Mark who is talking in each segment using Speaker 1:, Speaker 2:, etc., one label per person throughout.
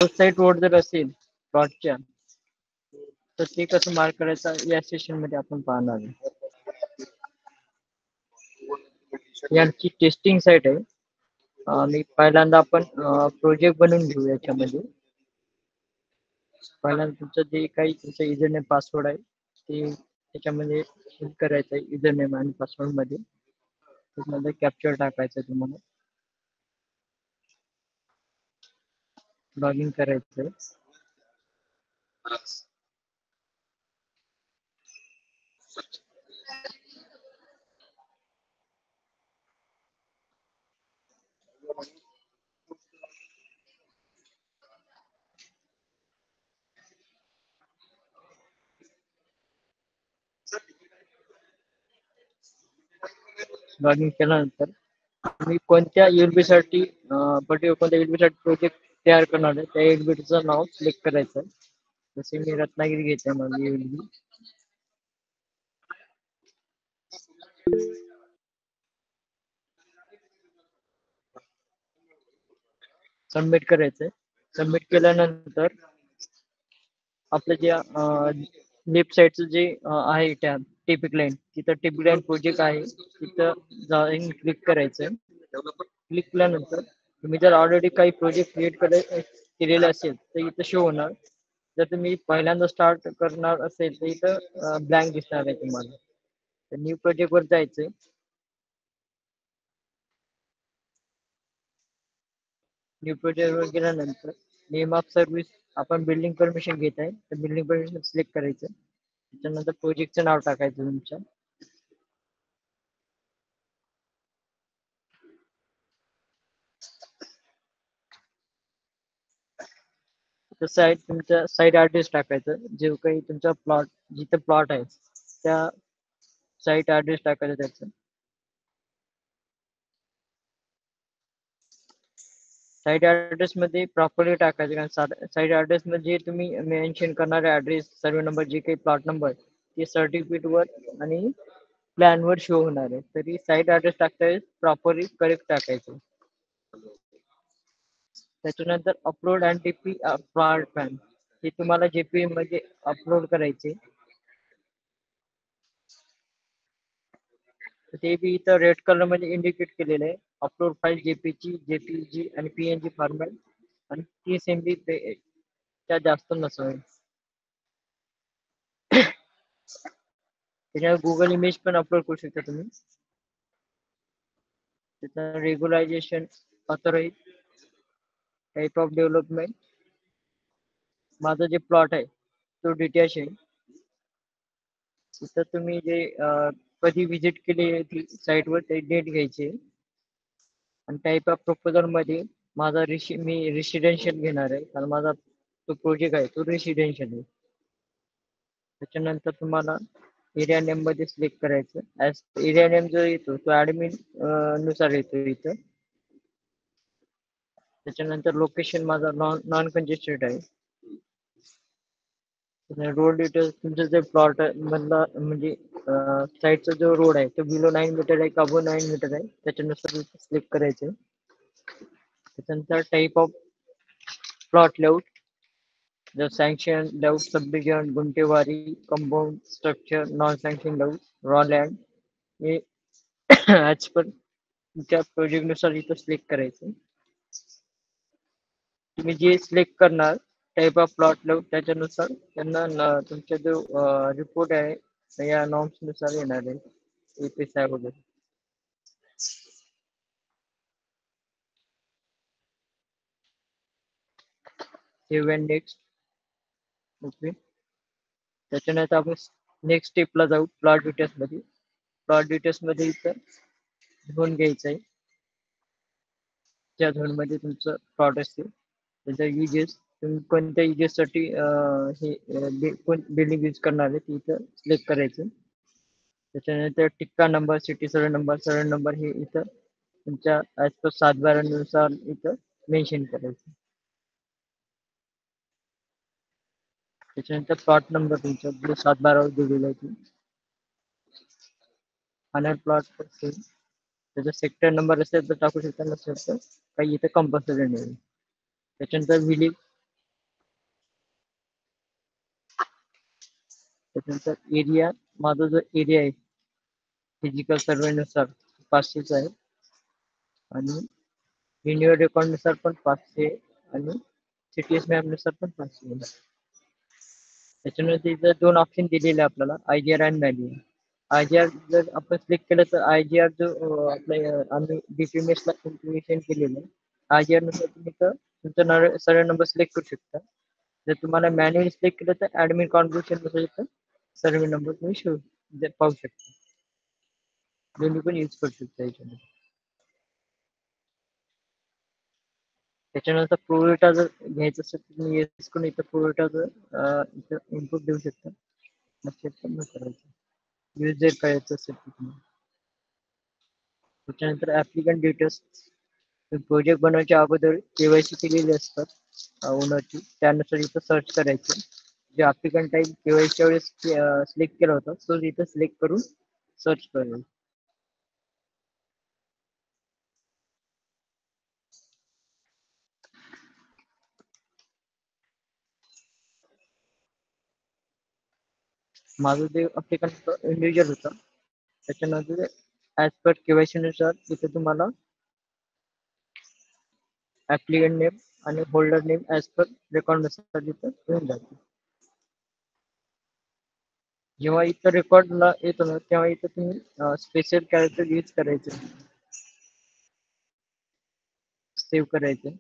Speaker 1: Side road जर असेल प्लॉटच्या, तर ते कसं मार्क करायचं या सेशन मध्ये आपण पाहणार आहे. यांची टेस्टिंग साईट आहे. आणि पहिल्यांदा आपण प्रोजेक्ट बनवून घेऊ. याच्यामध्ये पहिल्यांदा तुमचं जे काही तुमचं युजरनेम पासवर्ड आहे ते त्याच्यामध्ये फिल करायचं आहे. युजरनेम आणि पासवर्ड मध्ये त्याच्यामध्ये कॅप्चर टाकायचं आहे. तुम्हाला लॉग इन करायचं आहे. लॉग इन केल्यानंतर तुम्ही कोणत्या एलबी साठी पर्टिक्युलर कोणत्या एलबी साठी प्रोजेक्ट तयार करणार आहे त्या एलबीचं नाव सिलेक्ट करायचं आहे. जसे मी रत्नागिरी घेते माझी एलबी. सबमिट करायचंय. सबमिट केल्यानंतर आपलं जे लेफ्ट साईडचं जे आहे टॅब टिपिक लाईन, तिथं टिपिक लाईन प्रोजेक्ट आहे तिथं जाऊन क्लिक करायचंय. क्लिक केल्यानंतर तुम्ही जर ऑलरेडी काही प्रोजेक्ट क्रिएट केलेले असेल तर इथं शो होणार. जर तुम्ही पहिल्यांदा स्टार्ट करणार असेल तर इथं ब्लँक दिसणार आहे तुम्हाला. तर न्यू प्रोजेक्ट वर जायचंय. न्यू प्रोजेक्ट वर गेल्यानंतर नेम ऑफ सर्व्हिस आपण बिल्डिंग परमिशन घेत आहे तर बिल्डिंग परमिशन सिलेक्ट करायचं. त्याच्यानंतर प्रोजेक्टचं नाव टाकायचं तुमच्या. साईड तुमच्या साईड ऍड्रेस टाकायचं. जे काही तुमचा प्लॉट जिथं प्लॉट आहे त्या साईट ऍड्रेस टाकायचं त्याचं. साईट ऍड्रेस मध्ये प्रॉपरली टाकायचं. कारण साईट ऍड्रेस मध्ये तुम्ही मेन्शन करणारे ऍड्रेस सर्वे नंबर जे काही प्लॉट नंबर ते सर्टिफिकेट वर आणि प्लॅन वर शो होणार आहे. तरी साईट ऍड्रेस टाकता प्रॉपरली करेक्ट टाकायचं. त्याच्यानंतर upload and TP plot plan हे तुम्हाला जेपीई मध्ये अपलोड करायचे. ते बी इथं रेड कलर मध्ये इंडिकेट केलेलं आहे. अपलोड फाईल जेपीची, जेपीजी आणि पीएनजी फॉर्मॅट आणि 30 MB त्या जास्त नसावे. त्याच्यावर गुगल इमेज पण अपलोड करू शकता तुम्ही. त्याचं रेग्युलायझेशन, ऑथराईज, टाईप ऑफ डेव्हलपमेंट. माझा जे प्लॉट आहे तो डिटॅच आहे. तिथं तुम्ही जे कधी विजिट केली साईटवर ते डेट घ्यायचे. आणि टाईप ऑफ प्रपोजल मध्ये माझा मी रेसिडेन्शियल घेणार आहे कारण माझा तो प्रोजेक्ट आहे तो रेसिडेन्शियल आहे. त्याच्यानंतर तुम्हाला एरिया नेम मध्ये सिलेक्ट करायचं. ऍज एरिया नेम जो येतो तो ऍडमिन नुसार येतो इथं. त्याच्यानंतर लोकेशन माझा नॉन कंजेस्टेड आहे. रोड डिटेल्स तुमचं जे प्लॉट मधला म्हणजे साईडचा जो रोड आहे तो बिलो 9 मीटर आहे का अबो 9 मीटर आहे त्याच्यानुसार सिलेक्ट करायचं. त्याच्यानंतर टाईप ऑफ प्लॉट लेआउट, जर sanction layout, subdivision, Gunthewari, compound structure, non sanction layout, raw land हे ऍज पर तुमच्या प्रोजेक्ट नुसार इथं सिलेक्ट करायचं. तुम्ही जे सिलेक्ट करणार टाईप ऑफ प्लॉट लेआउट त्याच्यानुसार त्यांना तुमचा जो रिपोर्ट आहे या नॉर्म्स नुसार येणार आहे. APSI वगैरे. Save and next. ओके. त्याच्यानंतर आपण नेक्स्ट स्टेपला जाऊ. प्लॉट डिटेल्स मध्ये. प्लॉट डिटेल्स मध्ये इथं झोन घ्यायचं आहे. ज्या झोन मध्ये तुमचं प्लॉट असते त्याचा युजेस तुम्ही कोणत्या युजेस साठी हे बिल्डिंग यूज करणार आहे इथं सिलेक्ट करायचं. त्याच्यानंतर टिक्का नंबर, सिटी सर्वे नंबर हे इथं तुमच्या ऍज पर 7/12 नुसार इथं मेन्शन करायचं. त्याच्यानंतर प्लॉट नंबर तुमचा जो 7/12 दिलेला आहे आणि प्लॉट असेल त्याचा सेक्टर नंबर असेल तर टाकू शकता, नसेल तर काही इथं कंपल्सरी नाही. त्याच्यानंतर विलेज त्याच्यानंतर एरिया, माझा जो एरिया आहे फिजिकल सर्वेनुसार 500 आहे आणि रिन्युअल रेकॉर्ड नुसार पण 500 आणि सीटीएस मॅप नुसार पण 500 आहे. त्याच्यानंतर इथं 2 ऑप्शन दिलेले आहे आपल्याला, आयजीआर आणि मॅन्युअल. आयजीआर जर आपण सिलेक्ट केलं तर आयजीआर जो आम्ही डीपीएमएस ला इन्फॉर्मेशन केलेलं आहे, आयजीआर नुसार तुम्ही तर तुमचा सर्व नंबर सिलेक्ट करू शकता. जर तुम्हाला मॅन्युअल सिलेक्ट केलं तर ऍडमिन कॉन्ट्रीब्युशन नुसार इथं सर्व नंबर तुम्ही पाहू शकता. दोन्ही पण यूज करू शकता याच्यामध्ये. त्याच्यानंतर प्रोडेटा जर घ्यायचं असेल तर तुम्ही येस करून इथं प्रोडेटाचं इथं इनपुट देऊ शकता. नसेल तर न करायचं. यूज जर करायचं असेल तर तुम्हाला. त्याच्यानंतर ऍप्लिकंट डिटेल्स, प्रोजेक्ट बनवायच्या अगोदर केवायसी केलेली असतात ओनरची, त्यानुसार इथं सर्च करायचं. जे ऍप्लिकंट टाईप केवायसीच्या वेळेस सिलेक्ट केला होता तो इथं सिलेक्ट करून सर्च करायचं. माझं जे ऍप्लिकंट इंडिव्हिज्युअल होता त्याच्यानंतर ऍज पर केवायसी नुसार इथे तुम्हाला ऍप्लिकंट नेम आणि holder name as per record नुसार तिथं येऊन जाते. जेव्हा इथं रेकॉर्डला येतो ना तेव्हा इथं तुम्ही स्पेशल कॅरेक्टर यूज करायचे, सेव्ह करायचे.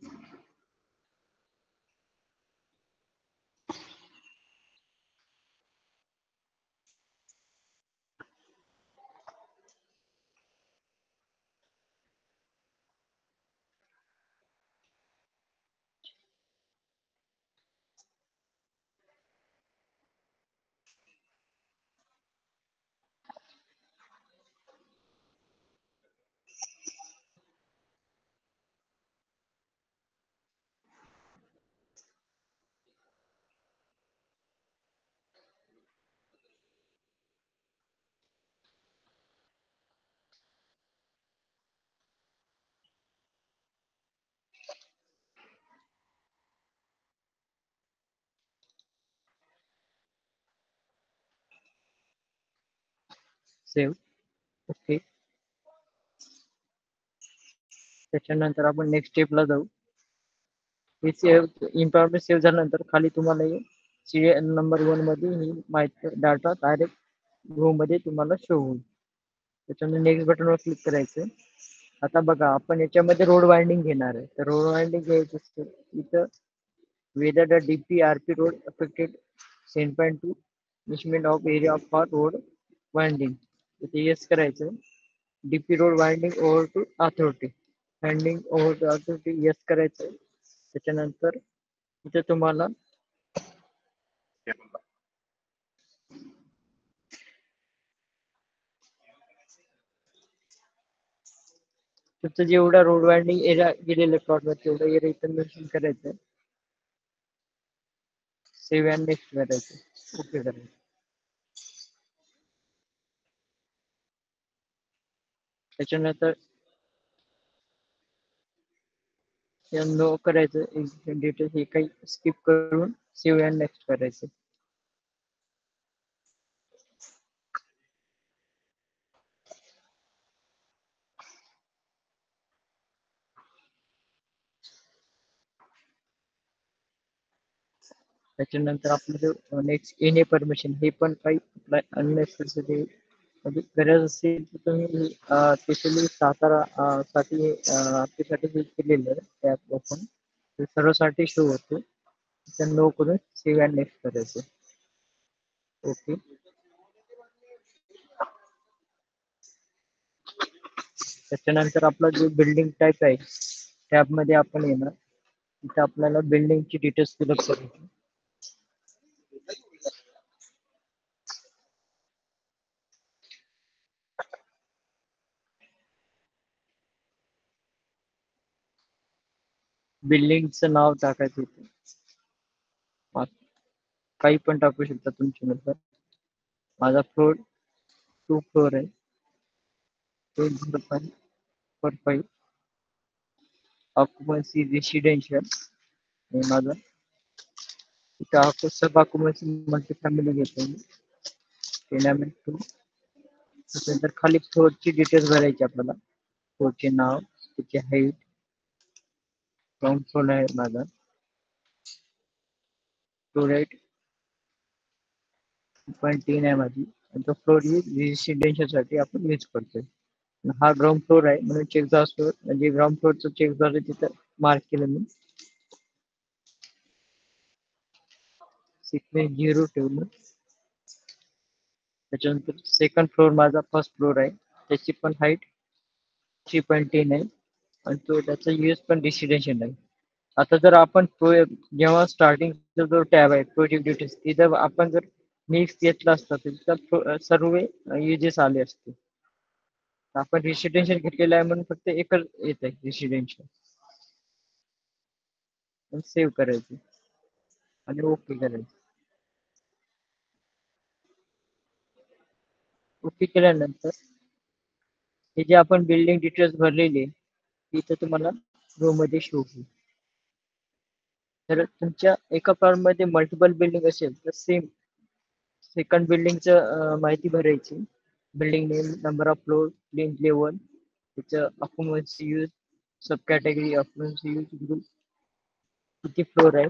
Speaker 1: सेव्ह. ओके. त्याच्यानंतर आपण नेक्स्ट स्टेपला जाऊ. हे सेव्ह इन्फॉर्मेशन सेव्ह झाल्यानंतर खाली तुम्हाला सिरियल नंबर 1 मध्ये ही माहिती डाटा डायरेक्ट रो मध्ये तुम्हाला शो होईल. त्याच्यानंतर नेक्स्ट बटनवर क्लिक करायचं. आता बघा आपण याच्यामध्ये रोड वाइंडिंग घेणार आहे. तर रोड वाइंडिंग घ्यायचं असेल इथं whether the DP-RP road affected endpoint to measurement of area of for road winding. इथे येस करायचं. DP road winding over to authority. Winding over to authority yes करायचं. त्याच्यानंतर इथे तुम्हाला तुमचं जेवढा रोड वाइंडिंग एरिया गेलेलं प्लॉटवर तेवढा एरिया इथं मेन्शन करायचं. सेव्ह अँड नेक्स्ट करायचं. ओके करायचं. त्याच्यानंतर नो करायचं. डिटेल्स हे काही स्किप करून सेव्ह अँड नेक्स्ट करायचं. त्याच्यानंतर आपलं नेक्स्ट एन ए परमिशन हे पण काही अननेसेसरी म्हणजे गरज असेल तर तुम्ही स्पेशली सातारा साठी आपल्यासाठी हे केलेलं आहे त्यात ओपन सर्वसाठी शो होते. त्या नो करून सेव्ह अँड नेक्स्ट करायचं. ओके. त्याच्यानंतर आपला जो बिल्डिंग टाईप आहे टॅबमध्ये आपण येणार. इथे आपल्याला बिल्डिंगची डिटेल्स फिलअप करायची. बिल्डिंगचं नाव टाकायचं इथे. काही पण टाकू शकता तुमच्यानुसार. माझा फ्लोर 2 फ्लोर आहे. 205 ऑक्युपन्सी रेसिडेन्शियल माझा. इथं सब ऑक्युपन्सी मल्टी फॅमिली घेतो मी. टेनामेंट 2. त्याच्यानंतर खाली फ्लोरची डिटेल्स भरायची आपल्याला. फ्लोरचे नाव, त्याची हाईट, ग्राउंड फ्लोर आहे माझा, फ्लोर हाईट 2.3 आहे माझी, आणि तो फ्लोर ही रेसिडेन्शियल साठी आपण यूज करतोय. हा ग्राउंड फ्लोर आहे म्हणून चेक द फ्लोर, म्हणजे ग्राउंड फ्लोरचं चेक झालं तिथं मार्क केलं मी. सिक्वेन्स 0 ठेवलं. त्याच्यानंतर सेकंड फ्लोर माझा फर्स्ट फ्लोर आहे, त्याची पण हाईट 3.10 आहे, आणि तो त्याचा यूज पण रेसिडेन्शियल आहे. आता जर आपण जेव्हा स्टार्टिंगचा जो टॅब आहे प्रोजेक्ट डिटेल्स, तिथं आपण जर नेक्स्ट घेतला असता तर तिथं सर्व युजेस आले असते. आपण रेसिडेन्शियल घेतलेलं आहे म्हणून फक्त एकच येत आहे रेसिडेन्शियल. सेव्ह करायचं आणि ओके करायचं. ओके केल्यानंतर हे जे आपण बिल्डिंग डिटेल्स भरलेले तिथं तुम्हाला रो मध्ये शो होईल. तर तुमच्या एका फ्लोर मध्ये मल्टिपल बिल्डिंग असेल तर सेम सेकंड बिल्डिंगचं माहिती भरायची. Building name, number of floor, plane level, त्याचं occupancy use, sub category, occupancy use, group, किती फ्लोर आहे,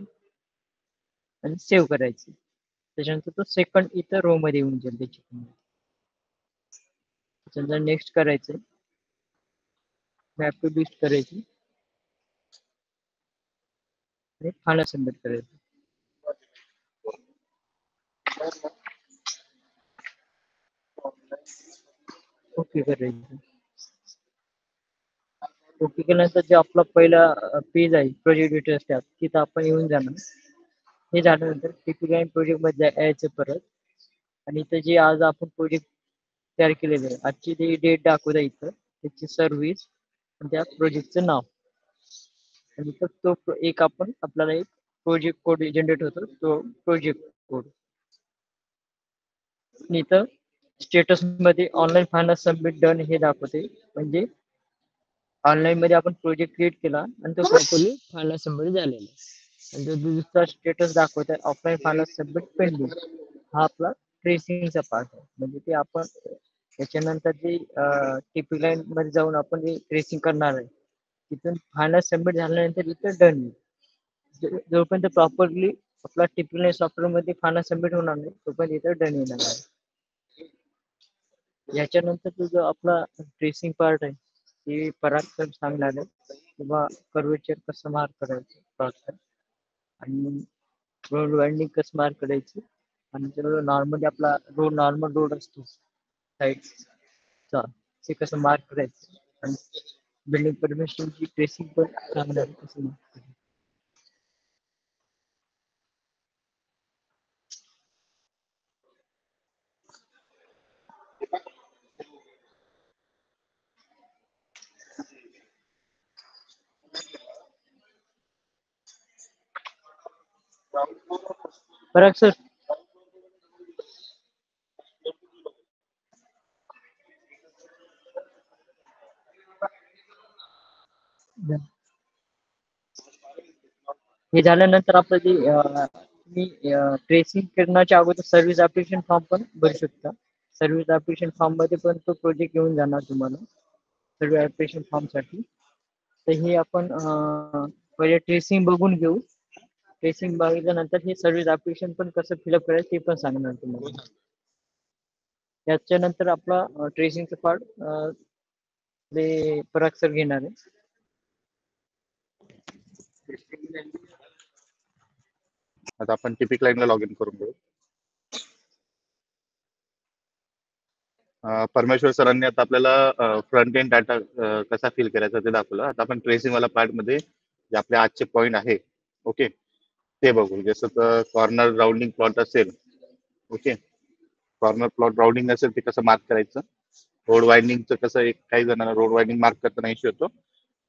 Speaker 1: आणि सेव्ह करायची. त्याच्यानंतर तो सेकंड इथं रो मध्ये येऊन जाईल त्याची. त्याच्यानंतर नेक्स्ट करायचं, मॅप टू लिस्ट करायची आणि फायनल सबमिट करायचं. ओके करायचं. ओके केल्यानंतर जे आपला पहिला पेज आहे प्रोजेक्ट डिटेल्स टॅब, तिथं आपण येऊन जाणार. हे झाल्यानंतर टिपिकल प्रोजेक्ट मध्ये यायचं परत, आणि इथं जे आज आपण प्रोजेक्ट तयार केलेले आहे, आजची जी डेट दाखवता इथं, त्याची सर्व्हिस, त्या प्रोजेक्टचं नाव, आणि तो एक आपण आपल्याला एक प्रोजेक्ट कोड जनरेट होतो, तो प्रोजेक्ट कोड. इथं स्टेटस मध्ये ऑनलाईन फायनल सबमिट डन हे दाखवते, म्हणजे ऑनलाईन मध्ये आपण प्रोजेक्ट क्रिएट केला आणि तो प्रॉपरली फायनल सबमिट झालेला आहे. आणि जो दुसरा स्टेटस दाखवत आहे ऑफलाईन फायनल सबमिट पेंडिंग, हा आपला ट्रेसिंगचा पार्ट आहे. म्हणजे ते आपण त्याच्यानंतर जे टीपी लाईन मध्ये जाऊन आपण जे ट्रेसिंग करणार आहे, तिथून फायनल सबमिट झाल्यानंतर इथं डन. जोपर्यंत प्रॉपरली आपला टीपी लाईन सॉफ्टवेअर मध्ये फायनल सबमिट होणार नाही तोपर्यंत इथं डन येणार आहे. याच्यानंतर तुझं आपला ट्रेसिंग पार्ट आहे, ते पराग सर सांगणार आहे, किंवा कर्वेचर कसं मार्क करायचं प्लॉटचं, आणि रोड वाइंडिंग कसं मार्क करायची, आणि जर नॉर्मली आपला रोड नॉर्मल रोड असतो साईडचा, ते कसं मार्क करायचं, आणि बिल्डिंग परमिशनची ट्रेसिंग पण सांगणार आहे कसं मार्क करायचं. पराग सर, हे झाल्यानंतर आपलं जे तुम्ही ट्रेसिंग करण्याच्या अगोदर सर्व्हिस ऍप्लिकेशन फॉर्म पण भरू शकता. सर्व्हिस ऍप्लिकेशन फॉर्म मध्ये पण तो प्रोजेक्ट येऊन जाणार तुम्हाला सर्व्हिस ऍप्लिकेशन फॉर्म साठी. तर हे आपण पहिले ट्रेसिंग बघून घेऊ. ट्रेसिंग बघितल्यानंतर हे सर्व्हिस ऍप्लिकेशन पण कसं फिलअप करायचं ते पण सांगणार तुम्हाला. त्याच्यानंतर आपला ट्रेसिंगचा पार्ट ते पराग सर घेणार आहे.
Speaker 2: आता आपण टिपिक लाईनला लॉग इन करून घेऊ. परमेश्वर सरांनी आता आपल्याला फ्रंट एंड डाटा कसा फिल करायचा ते दाखवलं. आता आपण ट्रेसिंग वाला पार्ट मध्ये जे आपले आजचे पॉईंट आहे ओके ते बघू. जसं तर कॉर्नर राउंडिंग प्लॉट असेल ओके, कॉर्नर प्लॉट राउंडिंग असेल ते कसं मार्क करायचं. रोड वाइंडिंगचं कसं, एक काही जणांना रोड वाइंडिंग मार्क करताना इश्यू होतो,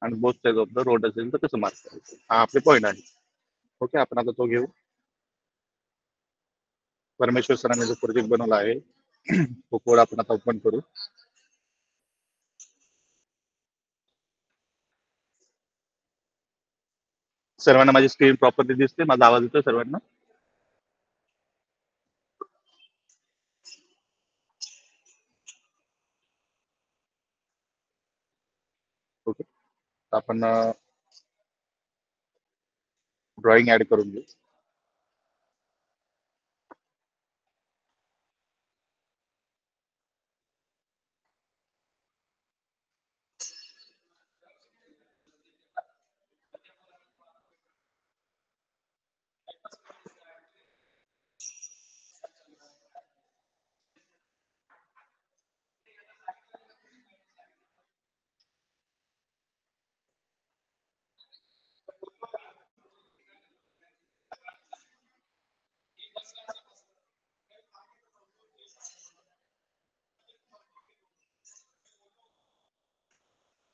Speaker 2: आणि both side of the road असेल तर कसं मार्क करायचं, हा आपले पॉईंट आहे. ओके, आपण आता तो घेऊ. परमेश्वर सरांनी जो प्रोजेक्ट बनवला आहे तो कोड आपण आता ओपन करू. सर्वांना माझी स्क्रीन प्रॉपरली दिसते? माझा आवाज येतो सर्वांना? आपण ड्रॉइंग ऍड करून घेऊ.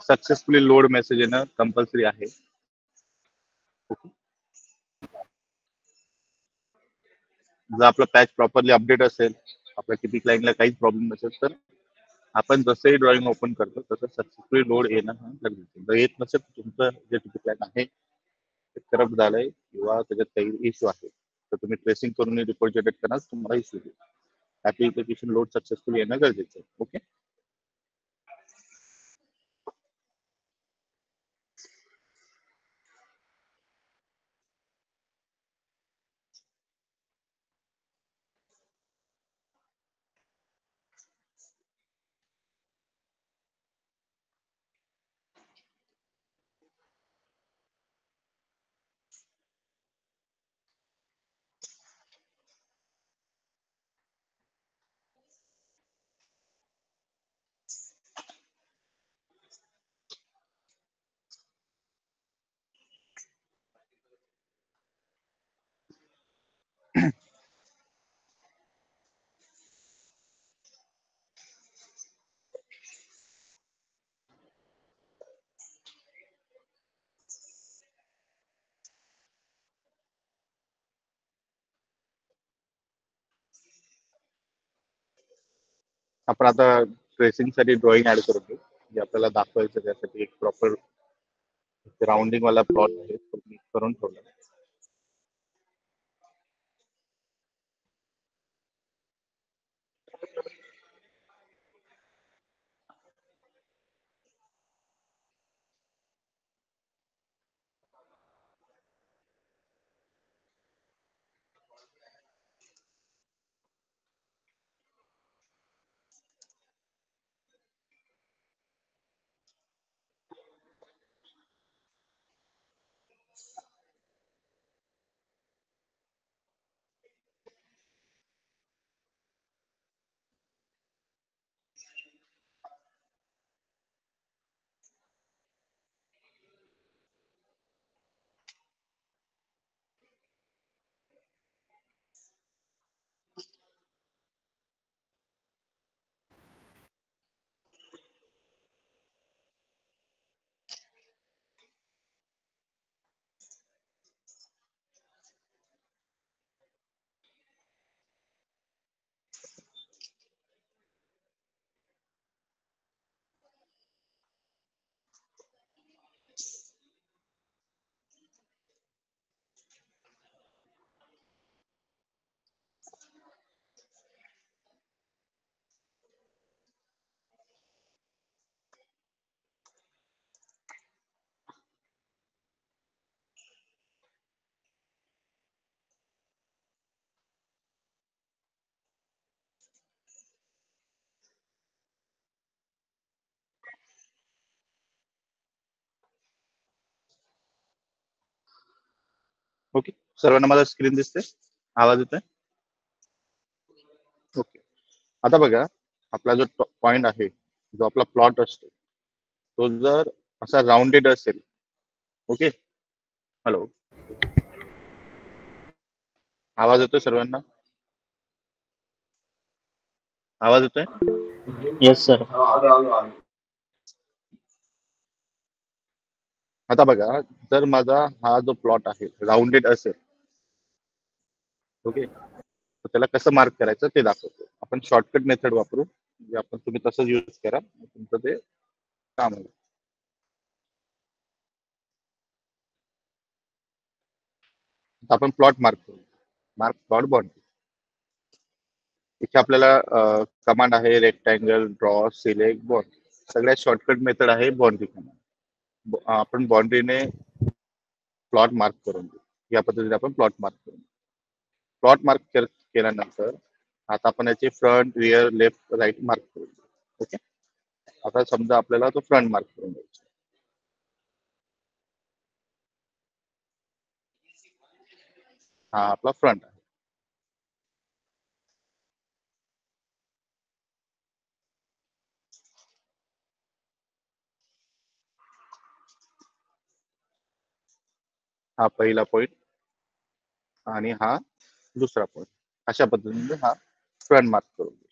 Speaker 2: सक्सेसफुली लोड मेसेज येणं कंपल्सरी आहे. जर आपला पॅच प्रॉपरली अपडेट असेल, आपल्या टीपी क्लायंटला काहीच प्रॉब्लेम नसेल, तर आपण जसंही ड्रॉइंग ओपन करतो तसं सक्सेसफुली लोड येणं हा गरजेचं. जर येत नसेल तर तुमचं जे टीपी क्लायंट आहे ते करप्ट झालंय किंवा त्याच्यात काही इश्यू आहे, तर तुम्ही ट्रेसिंग करून रिपोर्ट जनरेट करणार, तुम्हाला इश्यू येईल. ऍप्लिकेशन लोड सक्सेसफुली येणं गरजेचं आहे. ओके. आपण आता ट्रेसिंग साठी ड्रॉइंग ऍड करून घेऊ, जे आपल्याला दाखवायचं. त्यासाठी एक प्रॉपर राउंडिंग वाला प्लॉट आहे तो मी करून ठेवला. ओके, सर्वांना माझा स्क्रीन दिसते, आवाज येतोय? ओके. आता बघा, आपला जो पॉइंट आहे, जो आपला प्लॉट असतो, तो जर असा राउंडेड असेल. ओके. हॅलो, आवाज येतोय सर्वांना? आवाज येतोय?
Speaker 1: Yes sir.
Speaker 2: आता बघा, जर माझा हा जो प्लॉट आहे राउंडेड असेल, ओके, तर त्याला कसं मार्क करायचं ते दाखवतो. आपण शॉर्टकट मेथड वापरू, म्हणजे आपण तुम्ही तसंच यूज करा, तुमचं ते काम होईल. आपण प्लॉट मार्क करू. Mark plot bond. इथे आपल्याला कमांड आहे रेक्टँगल, ड्रॉ, सिलेक्ट, बॉन्ड. सगळ्यात शॉर्टकट मेथड आहे बॉन्ड कमांड. आपण बाउंड्रीने प्लॉट मार्क करून देऊ. या पद्धतीने आपण प्लॉट मार्क करून प्लॉट मार्क केल्यानंतर आता आपण याचे front, rear, left, right mark करून देऊ. ओके, आता समजा आपल्याला तो फ्रंट मार्क करून द्यायचा. हा आपला फ्रंट आहे. हा पहिला पॉइंट आणि हा दुसरा पॉइंट. अशा पद्धतीने हा फ्रंट मार्क करून देऊ.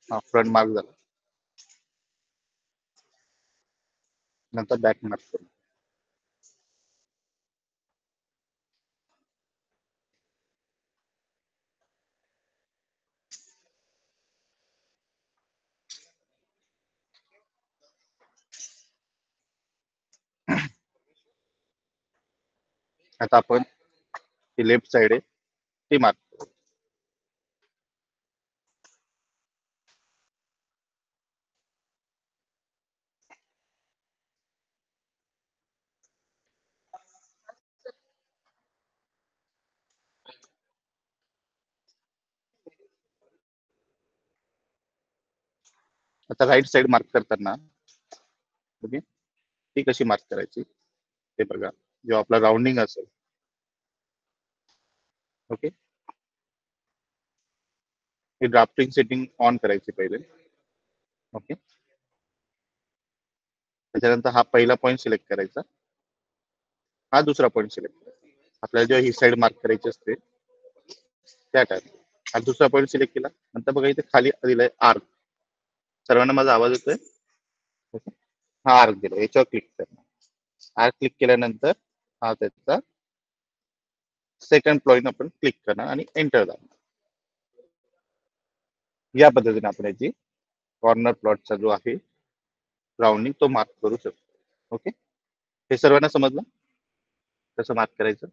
Speaker 2: हा फ्रंट मार्क झाला. नंतर बॅक मार्क करू. आता आपण ही लेफ्ट साइड आहे ती मार्क करू. आता राईट साइड मार्क करताना ओके ती कशी मार्क करायची ते बघा. जेव्हा आपला राउंडिंग असेल okay, he drafting setting on करायची पहिले. ओके, त्याच्यानंतर हा पहिला पॉईंट सिलेक्ट करायचा, हा दुसरा पॉईंट सिलेक्ट करायचा. आपल्याला जेव्हा ही साइड मार्क करायची असते त्या टाइम हा दुसरा पॉईंट सिलेक्ट केला. नंतर बघा इथे खाली दिलाय आर्क. सर्वांना माझा आवाज येतोय? ओके, हा आर्क दिला, याच्यावर क्लिक करणार. आर्क क्लिक केल्यानंतर हा त्याचा सेकंड पॉईंट आपण क्लिक करणार आणि एंटर दाबणार. या पद्धतीने आपण याची कॉर्नर प्लॉटचा जो आहे राउंडिंग तो मार्क करू शकतो. ओके, हे सर्वांना समजलं कसं मार्क करायचं?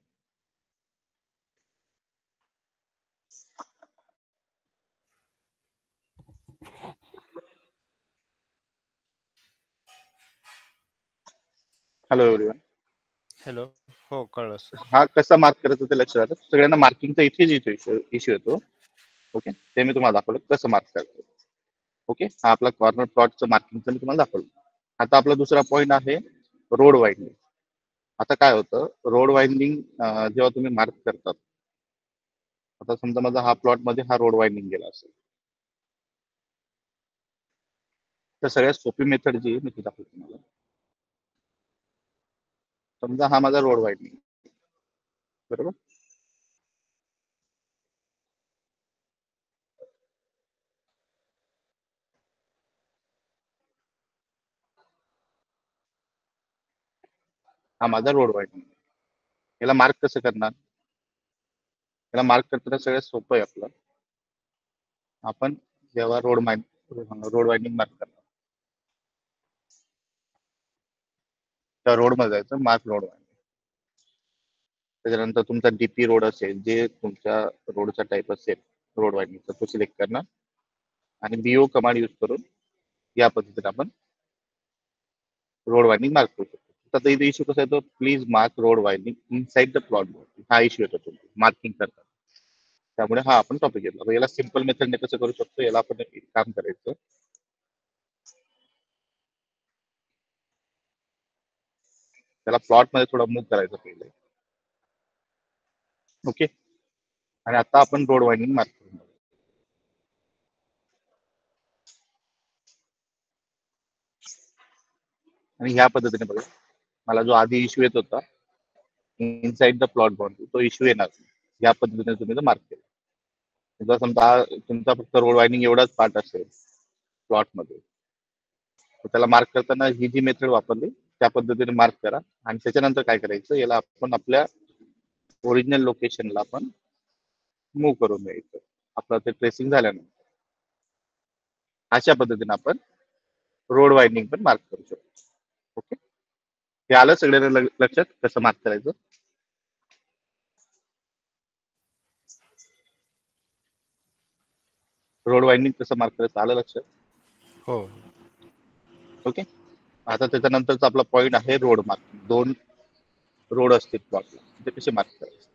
Speaker 2: Hello everyone.
Speaker 3: हॅलो. हो, कळलं सर.
Speaker 2: हा कसा मार्क करायचा ते लक्षात आलं. सगळ्यांना मार्किंगचा इथेच इश्यू येतो. ओके, ते मी तुम्हाला दाखवलं कसं मार्क करायचं. ओके, हा आपला कॉर्नर प्लॉटचं मार्किंगचं मी तुम्हाला दाखवलं. आता आपला दुसरा पॉईंट आहे रोड वाइंडिंग. आता काय होतं, रोड वाइंडिंग जेव्हा तुम्ही मार्क करतात, आता समजा माझा हा प्लॉट मध्ये हा रोड वाइंडिंग गेला असेल, तर सगळ्यात सोपी मेथड जी मी ती दाखवतो तुम्हाला. समजा हा माझा रोड वाइंडिंग बरोबर. हा माझा रोड वाइंडिंग. याला मार्क कसं करणार? याला मार्क करताना सगळ्यात सोपं आहे आपलं. आपण जेव्हा रोड वाइंडिंग मार्क करणार त्या रोड मध्ये जायचं, मार्क रोड वाइंडिंग. त्याच्यानंतर तुमचा डीपी रोड असेल, जे तुमच्या रोडचा टाईप असेल रोड वाइंडिंगचा, तो सिलेक्ट करणार आणि बीओ कमांड यूज करून या पद्धतीने आपण रोड वाइंडिंग मार्क करू शकतो. आता इथे इश्यू कसा येतो, please mark road winding inside the plot. हा इश्यू येतो तुम्ही मार्किंग करतात. त्यामुळे हा आपण टॉपिक घेतला. याला सिंपल मेथडने कसं करू शकतो, याला आपण एक काम करायचं. त्याला प्लॉट मध्ये थोडा मूव्ह करायचं पहिले. ओके, आणि आता आपण रोड वाइंडिंग मार्क करू. आणि ह्या पद्धतीने बघा, मला जो आधी इश्यू येत होता इनसाइड द प्लॉट बाउंड्री, तो इश्यू येणार नाही. या पद्धतीने तुम्ही तो मार्क केला. जर समजा तुमचा फक्त रोड वायनिंग एवढाच पार्ट असेल प्लॉट मध्ये, तर त्याला मार्क करताना ही जी मेथड वापरली त्या पद्धतीने मार्क करा. आणि त्याच्यानंतर काय करायचं, याला आपण आपल्या ओरिजिनल लोकेशनला आपण मूव्ह करून द्यायचं. आपलं ते ट्रेसिंग झाल्यानंतर अशा पद्धतीने आपण रोड वायनिंग पण मार्क करू शकतो. ओके, हे आलं सगळ्यांना लक्षात कसं मार्क करायचं? रोड वायनिंग कसं मार्क करायचं आलं लक्षात?
Speaker 3: हो.
Speaker 2: ओके, आता त्याच्यानंतरचा आपला पॉईंट आहे रोड मार्किंग. 2 रोड असतील प्लॉटला, ते कसे मार्क करायचे?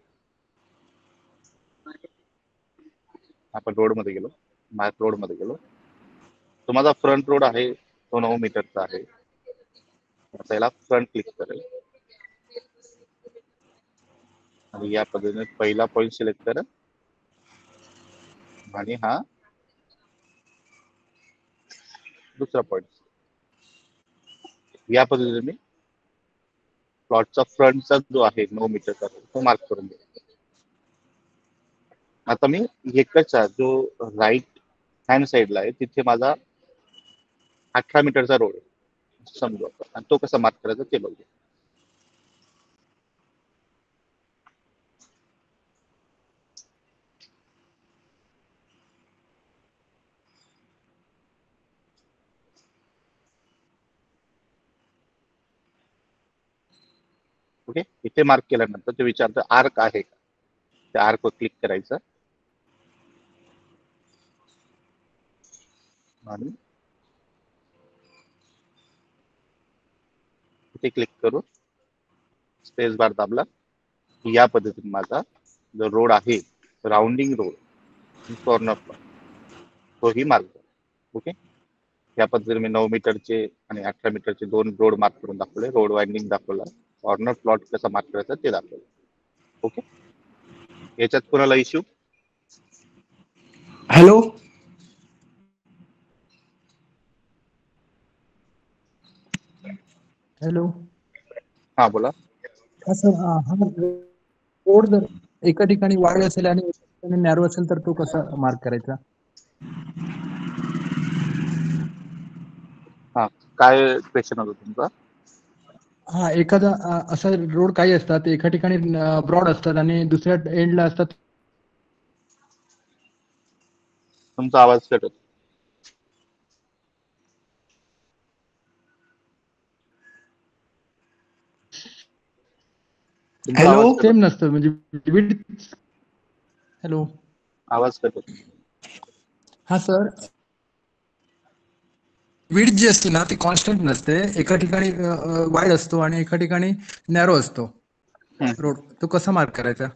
Speaker 2: आपण रोड मध्ये गेलो, मार्क रोड मध्ये गेलो. तो माझा फ्रंट रोड आहे, तो 9 मीटरचा आहे. आता याला फ्रंट क्लिक करेल आणि या पद्धतीने पहिला पॉईंट सिलेक्ट करा आणि हा दुसरा पॉईंट. या पद्धतीने मी प्लॉटचा फ्रंटचा जो आहे 9 मीटरचा तो मार्क करून देतो. आता मी एकचा जो राईट हँड साइडला आहे तिथे माझा 18 मीटरचा रोड आहे समजू आपण, आणि तो कसा मार्क करायचा ते बघू. ओके, इथे मार्क केल्यानंतर ते विचारतं आर्क आहे का, त्या आर्क वर क्लिक करायचं आणि इथे क्लिक करून स्पेस बार दाबला. या पद्धतीने माझा जो रोड आहे राउंडिंग रोड कॉर्नर प्लॉट तोही मार्क झाला. ओके, या पद्धतीने मी 9 मीटरचे आणि 18 मीटरचे 2 रोड मार्क करून दाखवले. रोड वाइंडिंग दाखवला, कॉर्नर प्लॉट कसा मार्क करायचा ते दाखवलं. ओके, याच्यात कोणाला इश्यू?
Speaker 4: Hello, hello.
Speaker 2: हा बोला.
Speaker 4: हा सर, हा रोड जर एका ठिकाणी वाईड असेल आणि एका ठिकाणी नॅरो असेल तर तो कसा मार्क करायचा?
Speaker 2: हा, काय क्वेश्चन होता तुमचा?
Speaker 4: हा, एखादा असा रोड काही असतात, एका ठिकाणी ब्रॉड असतात आणि दुसऱ्या एंडला असतात.
Speaker 2: तुमचा आवाज कट होतो. तुमचा
Speaker 4: हॅलो,
Speaker 2: आवाज कट
Speaker 4: सेम
Speaker 2: होतो.
Speaker 4: नसतं म्हणजे हॅलो.
Speaker 2: आवाज कट होतो.
Speaker 4: हा सर, विड्थ जी असते ना ती कॉन्स्टंट नसते. एका ठिकाणी वाईड असतो आणि एका ठिकाणी नॅरो असतो रोड. तो कसा मार्क करायचा?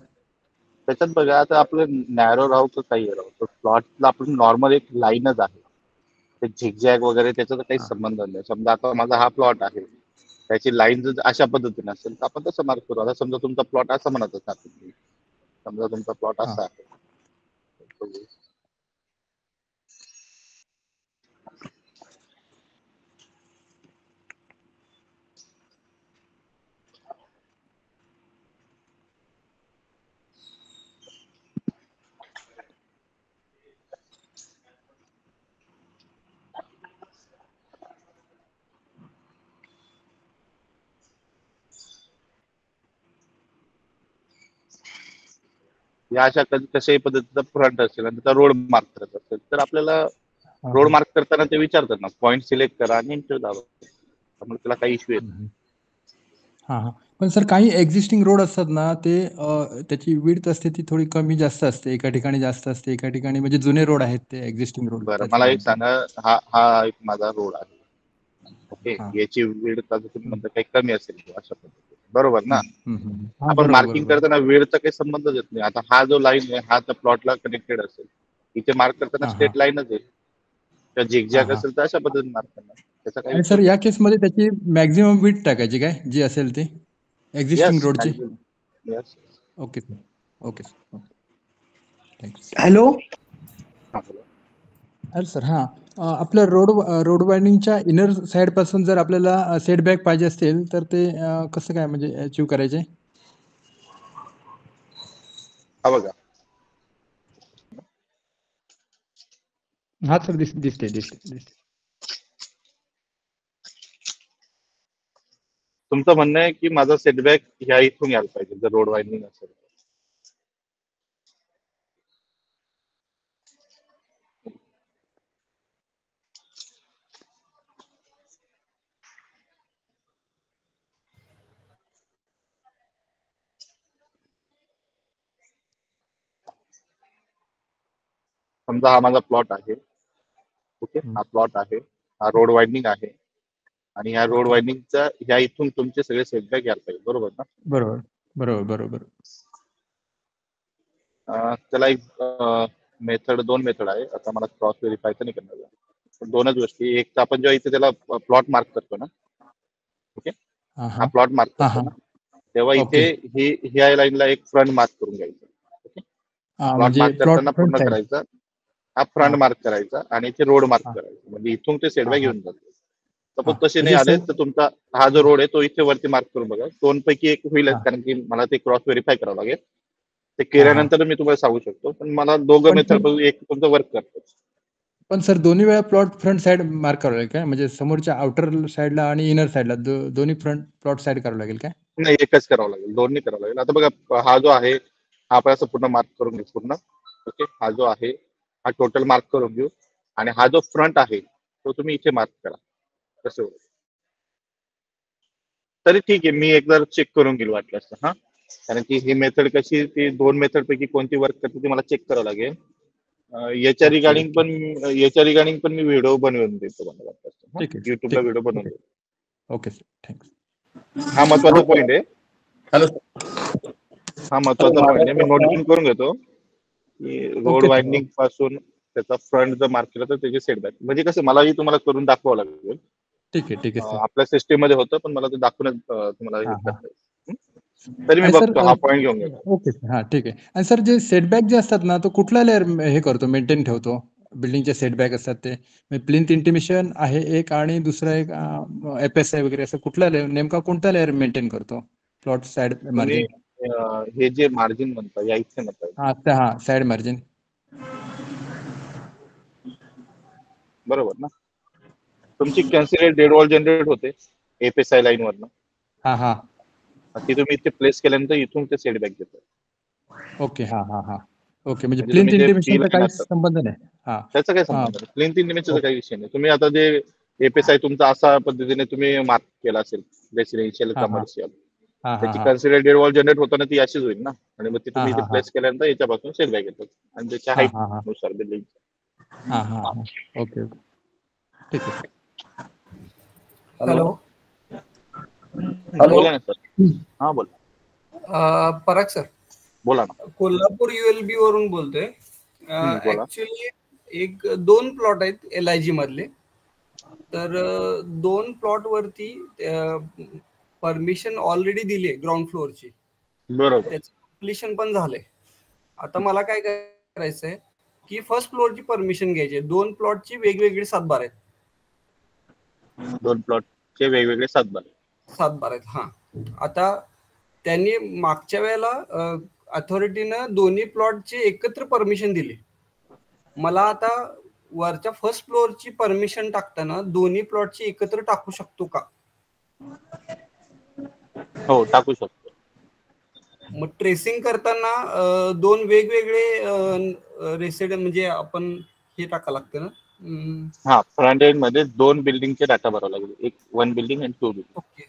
Speaker 2: त्याच्यात बघा, आता आपलं नॅरो राहू तर काही राहू, तर प्लॉटला आपण नॉर्मल एक लाईनच आहे. ते झिगझॅग वगैरे त्याचा तर काही संबंध नाही. समजा आता माझा हा प्लॉट आहे, त्याची लाईन जर अशा पद्धतीने असेल तर आपण तसं मार्क करू. आता समजा तुमचा प्लॉट असा म्हणत असा तुम्ही, समजा तुमचा प्लॉट
Speaker 4: हा.
Speaker 2: असा आहे, या अशा कशाही पद्धतीचा फ्रंट असेल आणि त्याचा रोड मार्क करत असेल तर आपल्याला रोड मार्क करताना ते विचारतात ना, पॉईंट सिलेक्ट करा आणि एंटर दाबा. त्यामुळे त्याला काही इश्यू येत नाही.
Speaker 4: हा हा, पण सर काही एक्झिस्टिंग रोड असतात ना, ते त्याची विड्थ असते ती थोडी कमी जास्त असते. एका ठिकाणी जास्त असते, एका ठिकाणी म्हणजे जुने रोड आहेत ते एक्झिस्टिंग रोड.
Speaker 2: बरं, मला एक सांगा, हा एक माझा रोड आहे. ओके,
Speaker 4: हा.
Speaker 2: याची विड्थ तुम्ही म्हणता काही कमी असेल अशा पद्धतीने, बरोबर ना?
Speaker 4: हा,
Speaker 2: आपण
Speaker 4: बरोबर
Speaker 2: मार्किंग
Speaker 4: बरोबर.
Speaker 2: करताना वेळचा काही संबंधच येत नाही. आता हा जो लाईन आहे हा त्या प्लॉटला कनेक्टेड असेल, इथे मार्क करताना
Speaker 4: हा हा
Speaker 2: स्ट्रेट लाईनच आहे. तर
Speaker 4: हा
Speaker 2: झिगझॅग
Speaker 4: हा.
Speaker 2: असेल तर अशा पद्धतीने मार्क करणार, त्याचा काही
Speaker 4: आणि
Speaker 2: विषय
Speaker 4: सर
Speaker 2: नाही.
Speaker 4: या केसमध्ये त्याची मॅक्झिमम विड्थ टाकायची काय जी असेल ती एक्झिस्टिंग
Speaker 2: यस,
Speaker 4: रोडची?
Speaker 2: Maximum yes.
Speaker 4: Okay sir, okay sir, thank you. Hello.
Speaker 2: हा बोला.
Speaker 4: अरे सर, हां आपलं रोड वायंडिंगच्या इनर साइड पासून जर आपल्याला सेटबॅक पाहिजे असतील तर ते कसं काय म्हणजे अचीव्ह करायचे?
Speaker 2: हा बघा,
Speaker 4: हा सर दिसते.
Speaker 2: तुमचं म्हणणं आहे की माझा सेटबॅक ह्या इथून यायला पाहिजे जर रोड वायंडिंग असेल. समजा हा माझा प्लॉट आहे. ओके, हा प्लॉट आहे, हा रोड वायंडिंग आहे आणि ह्या रोड
Speaker 4: ओके.
Speaker 2: वायंडिंगचा ह्या इथून तुमचे सगळे सेटबॅक यायला पाहिजे, बरोबर ना?
Speaker 4: बरोबर.
Speaker 2: त्याला एक दोन मेथड आहे. आता मला क्रॉस व्हेरीफाय तर नाही करणार आहे. पण दोनच गोष्टी, एक तर आपण जेव्हा इथे त्याला प्लॉट मार्क करतो ना, ओके,
Speaker 4: हा
Speaker 2: हा प्लॉट मार्क करतो ना, तेव्हा इथे ह्या लाईनला एक फ्रंट मार्क करून घ्यायचं. ओके, प्लॉट
Speaker 4: म्हणजे
Speaker 2: मार्क करताना
Speaker 4: फ्रंट
Speaker 2: पूर्ण
Speaker 4: साइड.
Speaker 2: करायचा, हा फ्रंट मार्क करायचा आणि इथे रोड मार्क करायचा, म्हणजे इथून ते सेटबॅक
Speaker 4: हा
Speaker 2: घेऊन जातो. सपोज तसे नाही
Speaker 4: म्हणजे
Speaker 2: आले
Speaker 4: सर
Speaker 2: तर तुमचा हा जो रोड आहे तो इथे वरती मार्क करून बघा, दोन पैकी एक होईलच, कारण की मला ते क्रॉस व्हेरीफाय करावं लागेल. ते केल्यानंतर मी तुम्हाला सांगू शकतो, पण मला दोघं मेथड एक तुमचं वर्क करतो.
Speaker 4: पण सर दोन्ही वेळा प्लॉट फ्रंट साइड मार्क करावं लागेल काय? म्हणजे समोरच्या आउटर साइडला आणि इनर साइडला दोन्ही फ्रंट प्लॉट साइड करावं लागेल काय?
Speaker 2: नाही, एकच करावं लागेल, दोन नाही करावं लागेल. आता बघा, हा जो आहे हा आपण असं पूर्ण मार्क करून घेऊ पूर्ण. ओके, हा जो आहे हा टोटल मार्क करून घेऊ आणि हा जो फ्रंट आहे तो तुम्ही इथे मार्क करा. कसं होईल तरी ठीक आहे, मी एकदा चेक करून घेईल वाटलं असतं. हा, कारण की ही मेथड कशी, ती दोन मेथड पैकी कोणती वर्क करते ती मला चेक करावं लागेल. याच्या रिगार्डिंग पण मी व्हिडिओ बनवून देतो मला वाटतं असतं.
Speaker 4: ठीक आहे
Speaker 2: युट्यूबला व्हिडिओ बनवून देतो.
Speaker 4: Okay sir, thanks.
Speaker 2: हा महत्वाचा पॉईंट आहे.
Speaker 5: हॅलो
Speaker 2: हा महत्वाचा पॉईंट आहे, मी नोट डाऊन करून घेतो की रोड
Speaker 4: ओके सर.
Speaker 2: वायंडिंग पासून त्याचा फ्रंट जर मार्क केला तर त्याची सेटबॅक, म्हणजे कसं मलाही तुम्हाला करून दाखवावं लागेल.
Speaker 4: ठीक आहे सर.
Speaker 2: आपल्या सिस्टीम मध्ये होतं, पण मला ते दाखवूनच तुम्हाला हे
Speaker 4: हा.
Speaker 2: करता येईल. तरी मी
Speaker 4: आणि सर
Speaker 2: बघतो, हा पॉईंट घेऊन घेतो.
Speaker 4: ओके सर, हा ठीक आहे. आणि सर जे सेटबॅक जे असतात ना, तो कुठला लेअर हे करतो, मेंटेन ठेवतो? बिल्डिंगचे सेटबॅक असतात ते प्लिंथ इंटिमेशन आहे एक आणि दुसरा एक FSI वगैरे, असं कुठला लेअर, नेमका कोणता लेअर मेंटेन करतो प्लॉट साइड
Speaker 2: तुम्ही
Speaker 4: मार्जिन?
Speaker 2: हे जे मार्जिन म्हणता या इथे म्हणता,
Speaker 4: हा साइड मार्जिन.
Speaker 2: बरोबर ना? तुमची कन्सिडर डेड वॉल जनरेट होते FSI लाईन वरनं.
Speaker 4: हा.
Speaker 2: ती तुम्ही इथे प्लेस केल्यानंतर इथून ते सेटबॅक देतो.
Speaker 4: ओके. हा. ओके, म्हणजे
Speaker 2: म्हणजे
Speaker 4: प्लिंथ
Speaker 2: तुम्ही जे पी
Speaker 4: इंटिमेशनचा
Speaker 2: लाईन
Speaker 4: काही
Speaker 2: असतात
Speaker 4: संबंध नाही. हा.
Speaker 2: त्याचा काही संबंध नाही, प्लेन इंटिमेशनचा काही विषय नाही. तुम्ही आता जे FSI तुमचा असा पद्धतीने तुम्ही मार्क केला असेल, रेसिडेन्शियल कमर्शियल, त्याची कन्सिडर डेड वॉल जनरेट होताना ती अशीच होईल ना, आणि मग ती तुम्ही इथे प्लेस केल्यानंतर याच्यापासून सेटबॅक येतात आणि त्याच्या हाईट नुसार बिल्डिंग.
Speaker 4: हा. ओके, ठीक आहे.
Speaker 5: हॅलो
Speaker 2: बोला ना सर. हा बोला.
Speaker 5: पराग सर,
Speaker 2: बोला ना.
Speaker 5: कोल्हापूर ULB वरून बोलतोय.
Speaker 2: बोला.
Speaker 5: ऍक्च्युली एक 2 प्लॉट आहेत LIG मधले, तर 2 प्लॉट वरती परमिशन ऑलरेडी दिली आहे ग्राउंड फ्लोअरची,
Speaker 2: बरोबर.
Speaker 5: त्याचं कम्प्लिशन पण झालंय. आता मला काय करायचंय की फर्स्ट फ्लोअरची परमिशन घ्यायची, 2 प्लॉटची वेगवेगळी सातबार आहेत.
Speaker 2: 2 प्लॉटचे वेगवेगळे सातबार
Speaker 5: आहेत. हा, आता त्यांनी मागच्या वेळेला अथॉरिटीनं दोन्ही प्लॉटची एकत्र परमिशन दिली. मला आता वरच्या फर्स्ट फ्लोअरची परमिशन टाकताना दोन्ही प्लॉटची एकत्र टाकू शकतो का?
Speaker 2: हो, टाकू शकतो.
Speaker 5: मग ट्रेसिंग करताना 2 वेगवेगळे रेसिडेंट म्हणजे आपण हे टाका लागतं ना?
Speaker 2: हा, फ्रंट एंड मध्ये 2 बिल्डिंगचे डाटा भरावा लागेल, एक 1 बिल्डिंग आणि 2 बिल्डिंग.
Speaker 5: ओके,